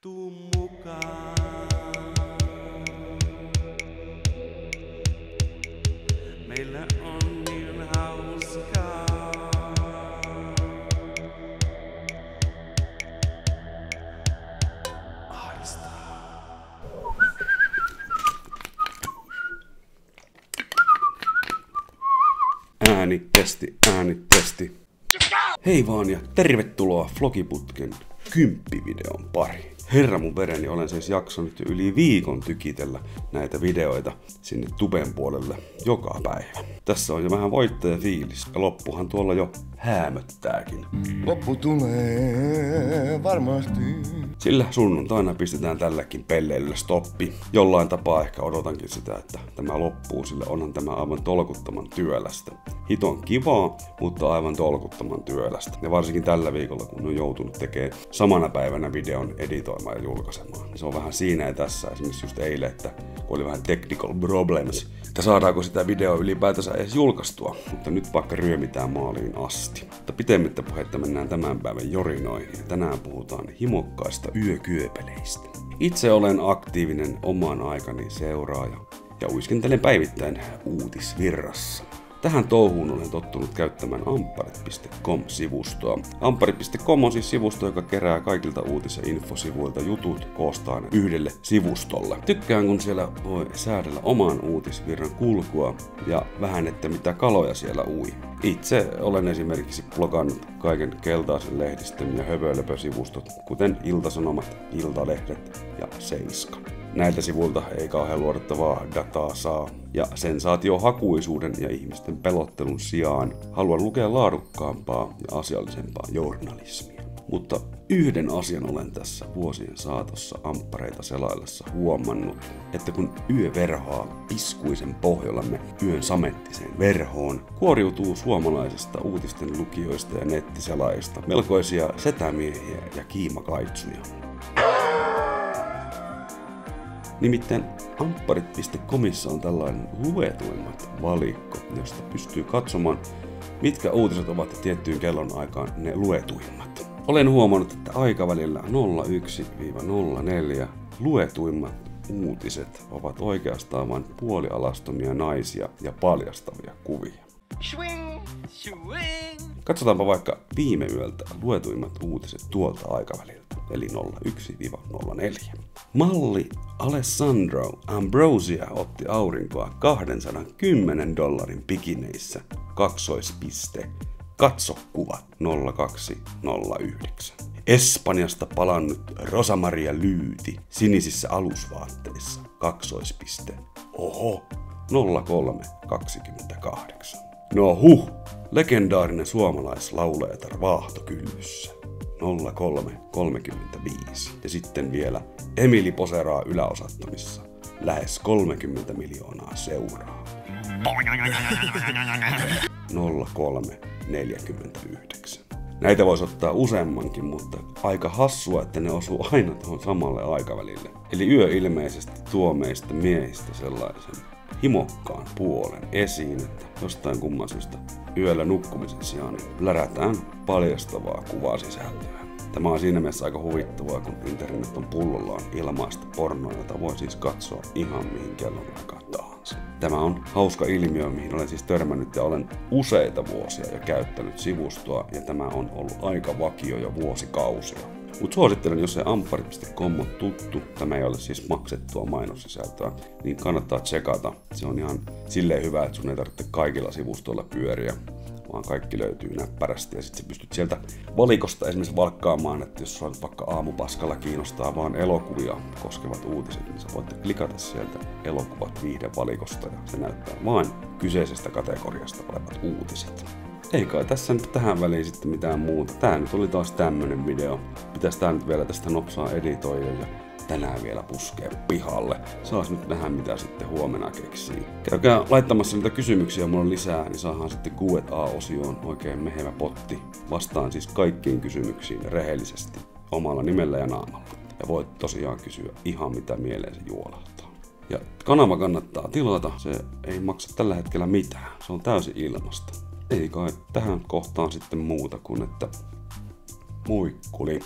Tuu mukaan. Meillä on niin hauskaa. Ahdistaa. Äänitesti, äänitesti. Hei vaan ja tervetuloa Vlogiputken 10-videon pariin. Herra mun vereni, olen siis jaksanut jo yli viikon tykitellä näitä videoita sinne tuben puolelle joka päivä. Tässä on jo vähän voittajafiilis ja loppuhan tuolla jo häämöttääkin. Loppu tulee varmasti. Sillä sunnuntaina pistetään tälläkin pelleilylle stoppi. Jollain tapaa ehkä odotankin sitä, että tämä loppuu, sillä onhan tämä aivan tolkuttoman työlästä. Hiton kivaa, mutta aivan tolkuttoman työlästä. Ja varsinkin tällä viikolla, kun on joutunut tekemään samana päivänä videon editoimaan ja julkaisemaan. Se on vähän siinä ja tässä, esimerkiksi just eilen, että kun oli vähän technical problems, että saadaanko sitä videoa ylipäätänsä edes julkaistua. Mutta nyt vaikka ryömitään maaliin asti. Mutta pitemmittä puhetta mennään tämän päivän jorinoihin. Ja tänään puhutaan himokkaista yökyöpeleistä. Itse olen aktiivinen oman aikani seuraaja ja uiskentelen päivittäin uutisvirrassa. Tähän touhuun olen tottunut käyttämään ampparit.com-sivustoa. Ampparit.com on siis sivusto, joka kerää kaikilta uutis- ja infosivuilta jutut koostaan yhdelle sivustolle. Tykkään, kun siellä voi säädellä oman uutisvirran kulkua ja vähän, että mitä kaloja siellä ui. Itse olen esimerkiksi blogannut kaiken keltaisen lehdistön ja höpölöpösivustot, kuten Ilta-Sanomat, Iltalehdet ja Seiska. Näiltä sivuilta ei kauhean luotettavaa dataa saa, ja sensaatiohakuisuuden ja ihmisten pelottelun sijaan haluan lukea laadukkaampaa ja asiallisempaa journalismia. Mutta yhden asian olen tässä vuosien saatossa amppareita selaillessa huomannut, että kun yö verhoaa piskuisen pohjollamme yön samettiseen verhoon, kuoriutuu suomalaisista uutisten lukijoista ja nettiselaajista melkoisia setämiehiä ja kiimakaitsuja. Nimittäin ampparit.comissa on tällainen luetuimmat valikko, josta pystyy katsomaan, mitkä uutiset ovat tiettyyn kellon aikaan ne luetuimmat. Olen huomannut, että aikavälillä 01-04 luetuimmat uutiset ovat oikeastaan vain puolialastomia naisia ja paljastavia kuvia. Katsotaanpa vaikka viime yöltä luetuimmat uutiset tuolta aikaväliltä, eli 01-04. Malli Alessandro Ambrosia otti aurinkoa $210 pikineissä, kaksoispiste, katso kuvat 0209. Espanjasta palannut Rosa Maria Lyyti sinisissä alusvaatteissa, kaksoispiste, oho, 0328. No legendaarinen suomalaislaulajatar Vaahtokyllyssä. 0335. Ja sitten vielä Emili poseraa yläosattomissa. Lähes 30 miljoonaa seuraa. 0349. Näitä voisi ottaa useammankin, mutta aika hassua, että ne osuu aina tuohon samalle aikavälille. Eli yö ilmeisesti tuo meistä miehistä sellaisen himokkaan puolen esiin, että jostain kumman syystä yöllä nukkumisen sijaan lärätään paljastavaa kuvasisältöä. Tämä on siinä mielessä aika huvittavaa, kun internet on pullollaan ilmaista pornoa, jota voi siis katsoa ihan mihin kellonaikaan tahansa. Tämä on hauska ilmiö, mihin olen siis törmännyt ja olen useita vuosia jo käyttänyt sivustoa ja tämä on ollut aika vakio jo vuosikausia. Mutta suosittelen, jos se ampparit.com on tuttu, tämä ei ole siis maksettua mainossisältöä, niin kannattaa tsekata. Se on ihan silleen hyvä, että sun ei tarvitse kaikilla sivustoilla pyöriä, vaan kaikki löytyy näppärästi ja sitten sä pystyt sieltä valikosta esimerkiksi valkkaamaan, että jos on vaikka aamupaskalla kiinnostaa vaan elokuvia koskevat uutiset, niin sä voitte klikata sieltä elokuvat viihdevalikosta ja se näyttää vain kyseisestä kategoriasta olevat uutiset. Ei kai tässä nyt tähän väliin sitten mitään muuta. Tää nyt oli taas tämmönen video. Pitäis tää nyt vielä tästä nopsaa editoida ja tänään vielä puskee pihalle. Saas nyt nähdä mitä sitten huomenna keksii. Käykää laittamassa niitä kysymyksiä, mulla on lisää, niin saadaan sitten Q&A-osioon oikein mehevä potti. Vastaan siis kaikkiin kysymyksiin rehellisesti omalla nimellä ja naamalla. Ja voit tosiaan kysyä ihan mitä mieleen se juolahtaa. Ja kanava kannattaa tilata, se ei maksa tällä hetkellä mitään. Se on täysin ilmasta. Ei kai tähän kohtaan sitten muuta kuin että moikkuli.